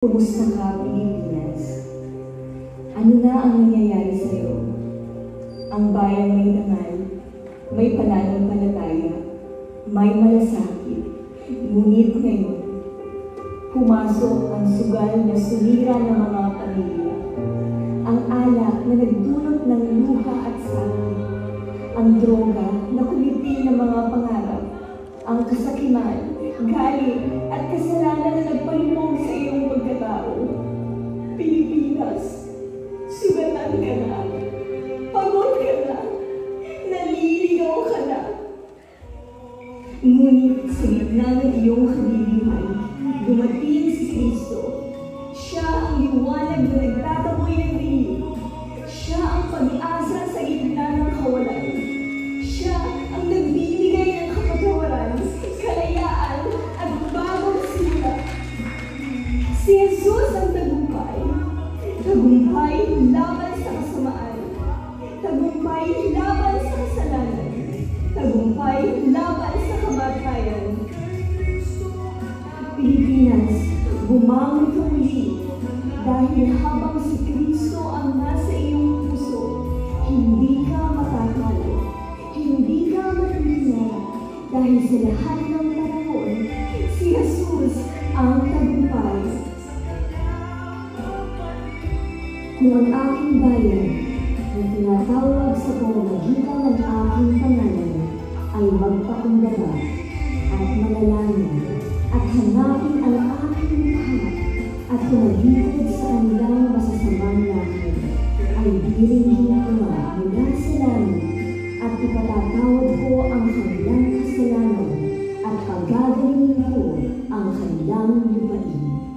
Kumusta ka, Pilipinas? Ano na ang nangyayari sa'yo? Ang bayang may dangal, may pananampalataya, may malasakit. Ngunit ngayon, pumasok ang sugal na sumira ng mga pamilya. Ang alak na nagdulot ng luha at sakit. Ang droga na kumiti ng mga pangarap. Ang kasakiman, galit at kasalanan na nagpalimog sa iyong pagkatao. Pilipinas, sugatan ka na. Pagod ka na. Naliligaw ka na. Ngunit sa gitna ng iyong kaliliman, dumating si Kristo. Siya ang liwanag na nagtataboy ng dilim. Siya ang pag-asa sa gitna ng kawalan. Siya ang nagbibigay ng kapatawaran, kalayaan at bagong simula. Si Jesus ang tagumpay. Tagumpay laban sa kasamaan. Tagumpay laban sa kasalanan. Tagumpay laban sa kamatayan. Pilipinas, bumangon ka muli. Dahil habang si Kristo ang nasa iyong puso, hindi ka matatalo. Hindi ka matutulala. Dahil sa lahat ng panahon, si Jesus ang tagumpay. Kung ang aking bayan na tinatawag sa pamamagitan ng aking pangalan ay magpakumbaba at manalangin at hanapin ang aking mukha at tumalikod sa kanilang masasamang lakad, ay dirinhin ko mula sa langit at ipatatawad ko ang kanilang kasalanan at paggagalingin ko ang kanilang lupain.